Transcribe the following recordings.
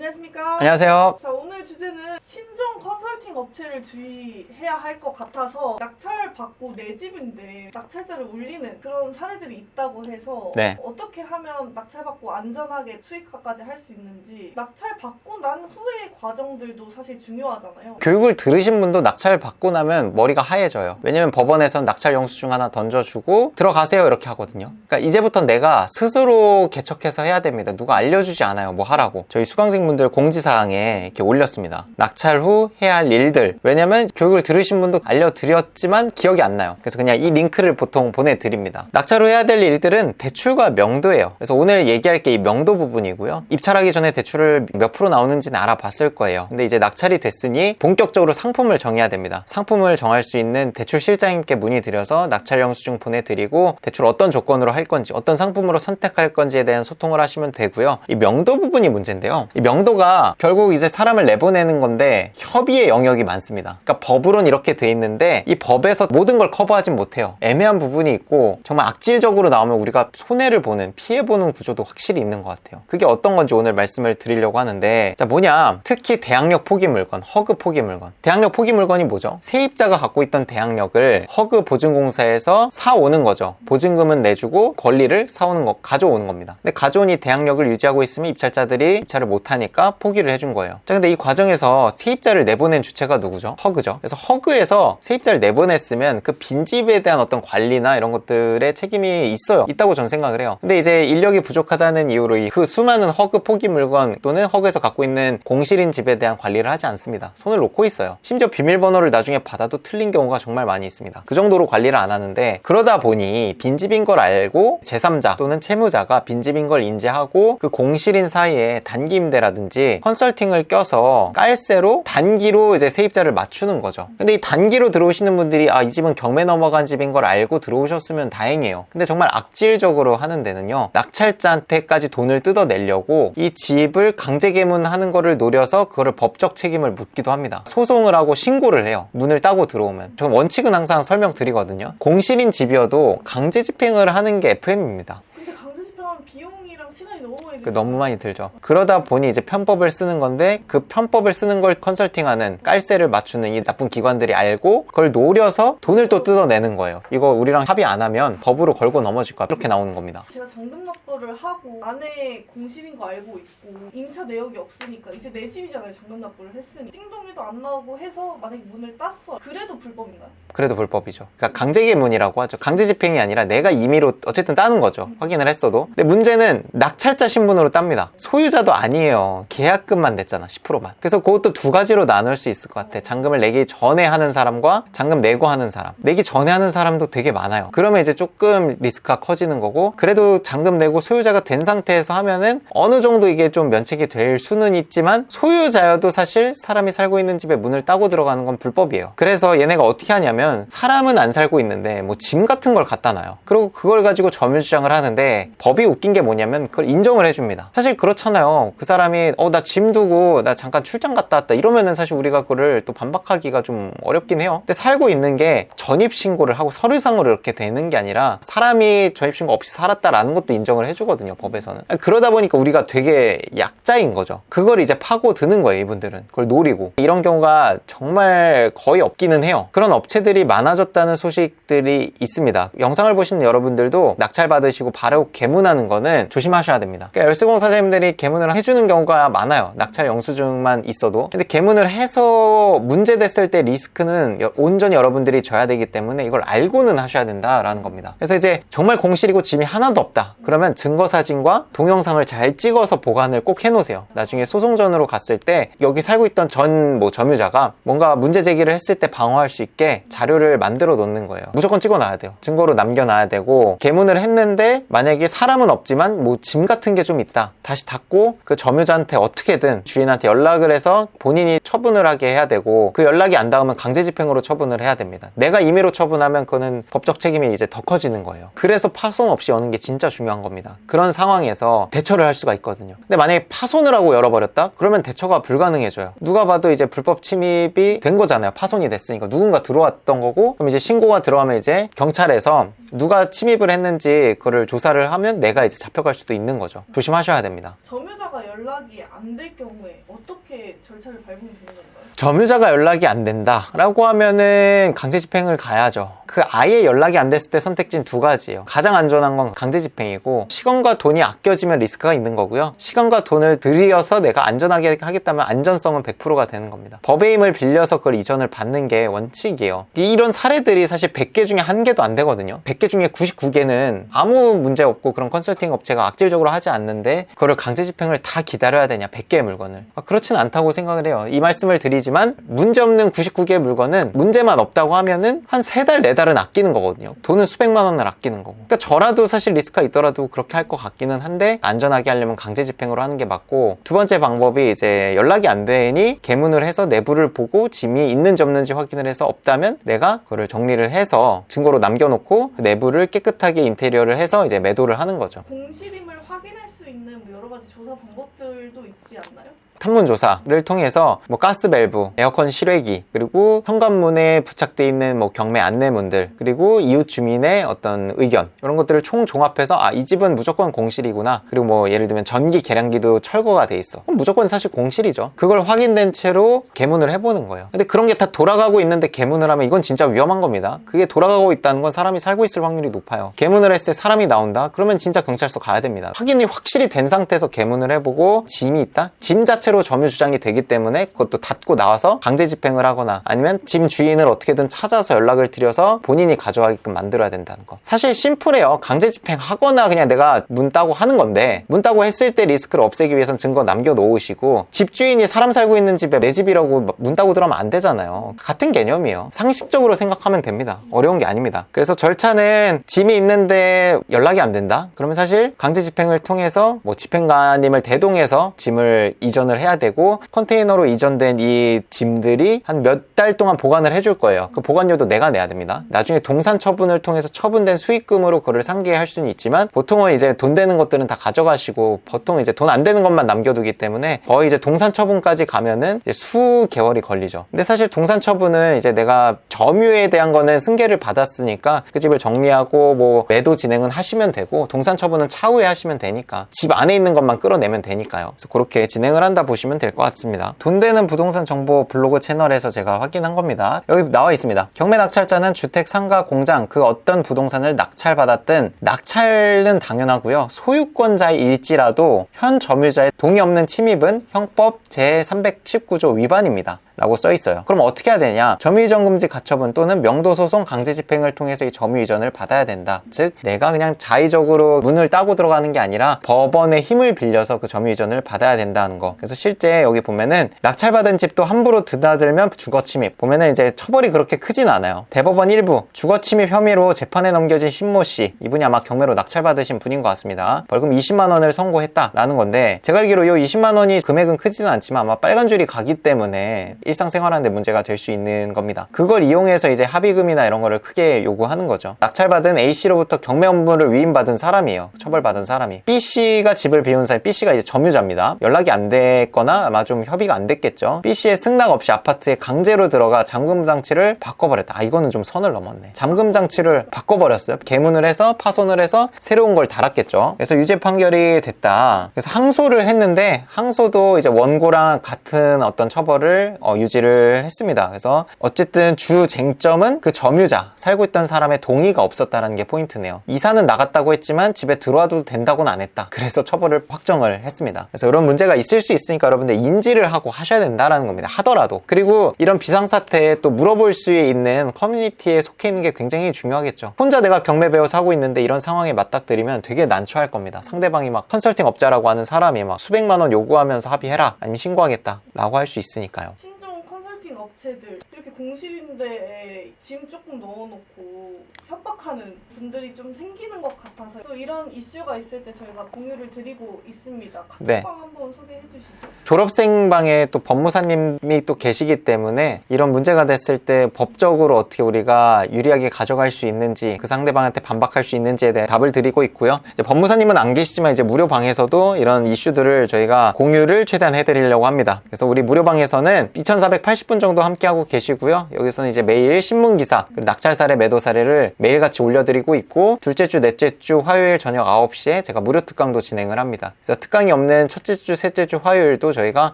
안녕하십니까? 안녕하세요. 자, 오늘 주제는 신종 컨설팅 업체를 주의해야 할 것 같아서 낙찰 받고 내 집인데 낙찰자를 울리는 그런 사례들이 있다고 해서 네. 어떻게 하면 낙찰 받고 안전하게 수익화까지 할 수 있는지, 낙찰 받고 난 후의 과정들도 사실 중요하잖아요. 교육을 들으신 분도 낙찰 받고 나면 머리가 하얘져요. 왜냐면 법원에서는 낙찰 영수증 하나 던져주고 들어가세요 이렇게 하거든요. 그러니까 이제부터 내가 스스로 개척해서 해야 됩니다. 누가 알려주지 않아요. 뭐 하라고. 저희 수강생분들 공지사항에 이렇게 올렸습니다. 낙찰 후 해야 할 일들. 왜냐면 교육을 들으신 분도 알려드렸지만 기억이 안 나요. 그래서 그냥 이 링크를 보통 보내드립니다. 낙찰 후 해야 될 일들은 대출과 명도예요. 그래서 오늘 얘기할 게 이 명도 부분이고요. 입찰하기 전에 대출을 몇 프로 나오는지는 알아봤을 거예요. 근데 이제 낙찰이 됐으니 본격적으로 상품을 정해야 됩니다. 상품을 정할 수 있는 대출 실장님께 문의드려서 낙찰 영수증 보내드리고 대출 어떤 조건으로 할 건지, 어떤 상품으로 선택할 건지에 대한 소통을 하시면 되고요. 이 명도 부분이 문제인데요. 이 명도가 결국 이제 사람을 내보내는 건데 협의의 영역이 많습니다. 그러니까 법으로는 이렇게 돼 있는데 이 법에서 모든 걸 커버하진 못해요. 애매한 부분이 있고 정말 악질적으로 나오면 우리가 손해를 보는, 피해보는 구조도 확실히 있는 것 같아요. 그게 어떤 건지 오늘 말씀을 드리려고 하는데, 자, 뭐냐, 특히 대항력 포기 물건, 허그 포기 물건. 대항력 포기 물건이 뭐죠? 세입자가 갖고 있던 대항력을 허그 보증공사에서 사오는 거죠. 보증금은 내주고 권리를 사오는 거, 가져오는 겁니다. 근데 가져온 이 대항력을 유지하고 있으면 입찰자들이 입찰을 못하니까 포기를 해준 거예요. 자, 근데 이 과정에서 세입자를 내보낸 주체가 누구죠? 허그죠. 그래서 허그에서 세입자를 내보냈으면 그 빈집에 대한 어떤 관리나 이런 것들의 책임이 있다고 저는 생각을 해요. 근데 이제 인력이 부족하다는 이유로 그 수많은 허그 포기 물건 또는 허그에서 갖고 있는 공실인 집에 대한 관리를 하지 않습니다. 손을 놓고 있어요. 심지어 비밀번호를 나중에 받아도 틀린 경우가 정말 많이 있습니다. 그 정도로 관리를 안 하는데, 그러다 보니 빈집인 걸 알고 제3자 또는 채무자가 빈집인 걸 인지하고 그 공실인 사이에 단기 임대라든지 컨설팅을 껴서 깔세로 단기로 이제 세입자를 맞추는 거죠. 근데 이 단기로 들어오시는 분들이 이 집은 경매 넘어간 집인 걸 알고 들어오셨으면 다행이에요. 근데 정말 악질적으로 하는 데는요, 낙찰자한테까지 돈을 뜯어내려고 이 집을 강제 개문하는 거를 노려서 그거를 법적 책임을 묻기도 합니다. 소송을 하고 신고를 해요. 문을 따고 들어오면. 저는 원칙은 항상 설명드리거든요. 공실인 집이어도 강제 집행을 하는 게 FM입니다. 근데 강제 집행하면 비용이랑 시간이 너무 많이 들어요. 너무 많이 들죠. 그러다 보니 이제 편법을 쓰는 건데, 그 편법을 쓰는 걸 컨설팅하는, 깔세를 맞추는 이 나쁜 기관들이 알고 그걸 노려서 돈을 또 뜯어내는 거예요. 이거 우리랑 합의 안 하면 법으로 걸고 넘어질 거야. 이렇게 나오는 겁니다. 제가 잔금 납부를 하고 안에 공실인 거 알고 있고 임차 내역이 없으니까 이제 내 집이잖아요. 잔금 납부를 했으니 띵동이도 안 나오고 해서 만약에 문을 땄어. 그래도 불법인가요? 그래도 불법이죠. 그러니까 강제개문이라고 하죠. 강제집행이 아니라 내가 임의로 어쨌든 따는 거죠. 확인을 했어도. 근데 문제는 낙찰자 신분으로 땁니다. 소유자도 아니에요. 계약금만 냈잖아. 10%만. 그래서 그것도 두 가지로 나눌 수 있을 것 같아. 잔금을 내기 전에 하는 사람과 잔금 내고 하는 사람. 내기 전에 하는 사람도 되게 많아요. 그러면 이제 조금 리스크가 커지는 거고, 그래도 잔금 내고 소유자가 된 상태에서 하면은 어느 정도 이게 좀 면책이 될 수는 있지만, 소유자여도 사실 사람이 살고 있는 집에 문을 따고 들어가는 건 불법이에요. 그래서 얘네가 어떻게 하냐면, 사람은 안 살고 있는데 뭐 짐 같은 걸 갖다 놔요. 그리고 그걸 가지고 점유주장을 하는데, 법이 웃긴 게 뭐냐면 그걸 인정을 해줍니다. 사실 그렇잖아요. 그 사람이 나 짐 두고 나 잠깐 출장 갔다 왔다 이러면은 사실 우리가 그거를 또 반박하기가 좀 어렵긴 해요. 근데 살고 있는 게 전입신고를 하고 서류상으로 이렇게 되는 게 아니라 사람이 전입신고 없이 살았다라는 것도 인정을 해주거든요, 법에서는. 그러다 보니까 우리가 되게 약자인 거죠. 그걸 이제 파고드는 거예요, 이분들은. 그걸 노리고. 이런 경우가 정말 거의 없기는 해요. 그런 업체들이 많아졌다는 소식들이 있습니다. 영상을 보시는 여러분들도 낙찰 받으시고 바로 개문하는 거는 조심하셔야 됩니다. 그러니까 열쇠공사장님들이 개문을 해주는 경우가 많아요. 낙찰 영수증만 있어도. 근데 개문을 해서 문제됐을 때 리스크는 온전히 여러분들이 져야 되기 때문에 이걸 알고는 하셔야 된다라는 겁니다. 그래서 이제 정말 공실이고 짐이 하나도 없다. 그러면 증거사진과 동영상을 잘 찍어서 보관을 꼭 해놓으세요. 나중에 소송전으로 갔을 때 여기 살고 있던 점유자가 뭔가 문제 제기를 했을 때 방어할 수 있게 자료를 만들어 놓는 거예요. 무조건 찍어놔야 돼요. 증거로 남겨놔야 되고, 개문을 했는데 만약에 사람은 없지만 뭐 짐 같은 게 좀 있다. 다시 닫고 그 점유자한테 어떻게든 주인한테 연락을 해서 본인이 처분을 하게 해야 되고, 그 연락이 안 닿으면 강제집행으로 처분을 해야 됩니다. 내가 임의로 처분하면 그거는 법적 책임이 이제 더 커지는 거예요. 그래서 파손 없이 여는 게 진짜 중요한 겁니다. 그런 상황에서 대처를 할 수가 있거든요. 근데 만약에 파손을 하고 열어버렸다? 그러면 대처가 불가능해져요. 누가 봐도 이제 불법 침입이 된 거잖아요. 파손이 됐으니까 누군가 들어왔던 거고, 그럼 이제 신고가 들어가면 이제 경찰에서 누가 침입을 했는지 그거를 조사를 하면 내가 이제 잡혀갈 수도 있는 거죠. 거죠. 조심하셔야 됩니다. 점유자가 연락이 안 될 경우에 어떻게 절차를 밟으면 되는 건가요? 점유자가 연락이 안 된다라고 하면은 강제 집행을 가야죠. 그 아예 연락이 안 됐을 때 선택지는 두 가지예요. 가장 안전한 건 강제 집행이고, 시간과 돈이 아껴지면 리스크가 있는 거고요. 시간과 돈을 들여서 내가 안전하게 하겠다면 안전성은 100%가 되는 겁니다. 법의 힘을 빌려서 그걸 이전을 받는 게 원칙이에요. 이런 사례들이 사실 100개 중에 1개도 안 되거든요. 100개 중에 99개는 아무 문제 없고 그런 컨설팅 업체가 악질적으로 하지 않는데 그거를 강제 집행을 다 기다려야 되냐, 100개의 물건을. 그렇진 않다고 생각을 해요. 이 말씀을 드리지만 문제없는 99개의 물건은 문제만 없다고 하면은 한 3달, 4달은 아끼는 거거든요. 돈은 수백만 원을 아끼는 거고. 그러니까 저라도 사실 리스크가 있더라도 그렇게 할 것 같기는 한데, 안전하게 하려면 강제 집행으로 하는 게 맞고, 두 번째 방법이 이제 연락이 안 되니 개문을 해서 내부를 보고 짐이 있는지 없는지 확인을 해서 없다면 내가 그거를 정리를 해서 증거로 남겨놓고 내부를 깨끗하게 인테리어를 해서 이제 매도를 하는 거죠. 공실임을 확인할 수 있는 여러 가지 조사 방법들도 있지 않나요? 탐문조사를 통해서 뭐 가스 밸브, 에어컨 실외기, 그리고 현관문에 부착되어 있는 뭐 경매 안내문들, 그리고 이웃 주민의 어떤 의견, 이런 것들을 총 종합해서 이 집은 무조건 공실이구나. 그리고 뭐 예를 들면 전기 계량기도 철거가 돼 있어. 그럼 무조건 사실 공실이죠. 그걸 확인된 채로 개문을 해보는 거예요. 근데 그런 게 다 돌아가고 있는데 개문을 하면 이건 진짜 위험한 겁니다. 그게 돌아가고 있다는 건 사람이 살고 있을 확률이 높아요. 개문을 했을 때 사람이 나온다? 그러면 진짜 경찰서 가야 됩니다. 확인이 확실히 된 상태에서 개문을 해보고 짐이 있다? 짐 자체로 점유 주장이 되기 때문에 그것도 닫고 나와서 강제 집행을 하거나, 아니면 짐 주인을 어떻게든 찾아서 연락을 드려서 본인이 가져가게끔 만들어야 된다는 거. 사실 심플해요. 강제 집행하거나 그냥 내가 문 따고 하는 건데, 문 따고 했을 때 리스크를 없애기 위해서는 증거 남겨놓으시고, 집주인이 사람 살고 있는 집에 내 집이라고 문 따고 들어가면 안 되잖아요. 같은 개념이에요. 상식적으로 생각하면 됩니다. 어려운 게 아닙니다. 그래서 절차는 짐이 있는데 연락이 안 된다? 그러면 사실 강제 집행을 통해서 뭐 집행관님을 대동해서 짐을 이전을 해야 되고, 컨테이너로 이전된 이 짐들이 한 몇 달 동안 보관을 해줄 거예요. 그 보관료도 내가 내야 됩니다. 나중에 동산 처분을 통해서 처분된 수익금으로 그걸 상기할 수는 있지만, 보통은 이제 돈 되는 것들은 다 가져가시고 보통 이제 돈 안 되는 것만 남겨두기 때문에 거의 이제 동산 처분까지 가면은 이제 수개월이 걸리죠. 근데 사실 동산 처분은 이제 내가 점유에 대한 거는 승계를 받았으니까 그 집을 정리하고 뭐 매도 진행은 하시면 되고, 동산 처분은 차후에 하시면 되니까 집 안에 있는 것만 끌어내면 되니까요. 그래서 그렇게 진행을 한다 보시면 될 것 같습니다. 돈 되는 부동산 정보 블로그 채널에서 제가 확인한 겁니다. 여기 나와 있습니다. 경매 낙찰자는 주택, 상가, 공장 그 어떤 부동산을 낙찰받았든, 낙찰은 당연하고요. 소유권자일지라도 현 점유자의 동의 없는 침입은 형법 제319조 위반입니다. 라고 써 있어요. 그럼 어떻게 해야 되냐? 점유이전 금지 가처분 또는 명도소송 강제 집행을 통해서 이 점유이전을 받아야 된다. 즉 내가 그냥 자의적으로 문을 따고 들어가는 게 아니라 법원의 힘을 빌려서 그 점유이전을 받아야 된다는 거. 그래서 실제 여기 보면은 낙찰받은 집도 함부로 드나들면 주거침입, 보면은 이제 처벌이 그렇게 크진 않아요. 대법원 1부 주거침입 혐의로 재판에 넘겨진 신모씨, 이분이 아마 경매로 낙찰받으신 분인 것 같습니다. 벌금 20만 원을 선고했다라는 건데, 제가 알기로 이 20만 원이 금액은 크지는 않지만 아마 빨간 줄이 가기 때문에 일상생활하는데 문제가 될 수 있는 겁니다. 그걸 이용해서 이제 합의금이나 이런 거를 크게 요구하는 거죠. 낙찰받은 A씨로부터 경매 업무를 위임받은 사람이에요. 처벌받은 사람이. B씨가 집을 비운 사람, B씨가 이제 점유자입니다. 연락이 안 됐거나 아마 좀 협의가 안 됐겠죠. B씨의 승낙 없이 아파트에 강제로 들어가 잠금 장치를 바꿔버렸다. 이거는 좀 선을 넘었네. 잠금 장치를 바꿔버렸어요. 개문을 해서 파손을 해서 새로운 걸 달았겠죠. 그래서 유죄 판결이 됐다. 그래서 항소를 했는데, 항소도 이제 원고랑 같은 어떤 처벌을 유지를 했습니다. 그래서 어쨌든 주 쟁점은 그 점유자, 살고 있던 사람의 동의가 없었다는 게 포인트네요. 이사는 나갔다고 했지만 집에 들어와도 된다고는 안 했다. 그래서 처벌을 확정을 했습니다. 그래서 이런 문제가 있을 수 있으니까 여러분들 인지를 하고 하셔야 된다라는 겁니다. 하더라도. 그리고 이런 비상사태에 또 물어볼 수 있는 커뮤니티에 속해 있는 게 굉장히 중요하겠죠. 혼자 내가 경매 배워서 하고 있는데 이런 상황에 맞닥뜨리면 되게 난처할 겁니다. 상대방이 막 컨설팅 업자라고 하는 사람이 막 수백만 원 요구하면서 합의해라, 아니면 신고하겠다 라고 할 수 있으니까요. 신종 컨설팅 업체들 이렇게 공실인데 짐 조금 넣어놓고 협박하는 분들이 좀 생기는 것 같아서, 또 이런 이슈가 있을 때 저희가 공유를 드리고 있습니다. 네. 카톡방 한번 소개해 주시죠. 졸업생 방에 또 법무사님이 또 계시기 때문에 이런 문제가 됐을 때 법적으로 어떻게 우리가 유리하게 가져갈 수 있는지, 그 상대방한테 반박할 수 있는지에 대해 답을 드리고 있고요. 이제 법무사님은 안 계시지만 이제 무료방에서도 이런 이슈들을 저희가 공유를 최대한 해드리려고 합니다. 그래서 우리 무료방에서는 2480분 정도 함께하고 계시고요. 있고요. 여기서는 이제 매일 신문기사, 그리고 낙찰 사례, 매도 사례를 매일같이 올려드리고 있고, 둘째 주, 넷째 주 화요일 저녁 9시에 제가 무료 특강도 진행을 합니다. 그래서 특강이 없는 첫째 주, 셋째 주 화요일도 저희가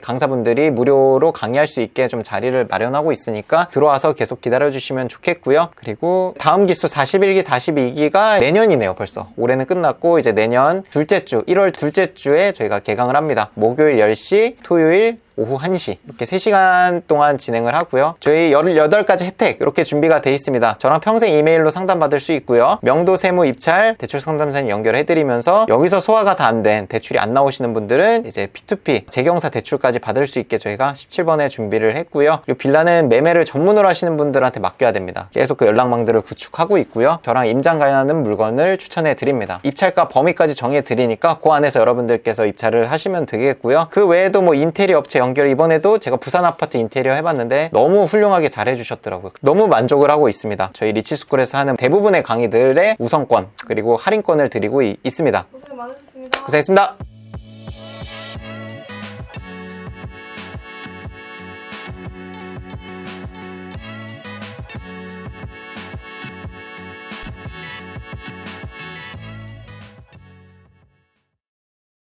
강사분들이 무료로 강의할 수 있게 좀 자리를 마련하고 있으니까 들어와서 계속 기다려주시면 좋겠고요. 그리고 다음 기수 41기, 42기가 내년이네요. 벌써 올해는 끝났고 이제 내년 둘째 주, 1월 둘째 주에 저희가 개강을 합니다. 목요일 10시, 토요일 오후 1시 이렇게 3시간 동안 진행을 하고요. 저희 18가지 혜택 이렇게 준비가 돼 있습니다. 저랑 평생 이메일로 상담받을 수 있고요. 명도, 세무, 입찰, 대출 상담사님 연결해드리면서 여기서 소화가 다 안 된 대출이 안 나오시는 분들은 이제 P2P 재경사 대출까지 받을 수 있게 저희가 17번에 준비를 했고요. 그리고 빌라는 매매를 전문으로 하시는 분들한테 맡겨야 됩니다. 계속 그 연락망들을 구축하고 있고요. 저랑 임장 가능한 물건을 추천해 드립니다. 입찰가 범위까지 정해 드리니까 그 안에서 여러분들께서 입찰을 하시면 되겠고요. 그 외에도 뭐 인테리어 업체 연결, 이번에도 제가 부산 아파트 인테리어 해봤는데 너무 훌륭하게 잘 해주셨더라고요. 너무 만족을 하고 있습니다. 저희 리치스쿨에서 하는 대부분의 강의들의 우선권 그리고 할인권을 드리고 있습니다. 고생 많으셨습니다. 고생했습니다.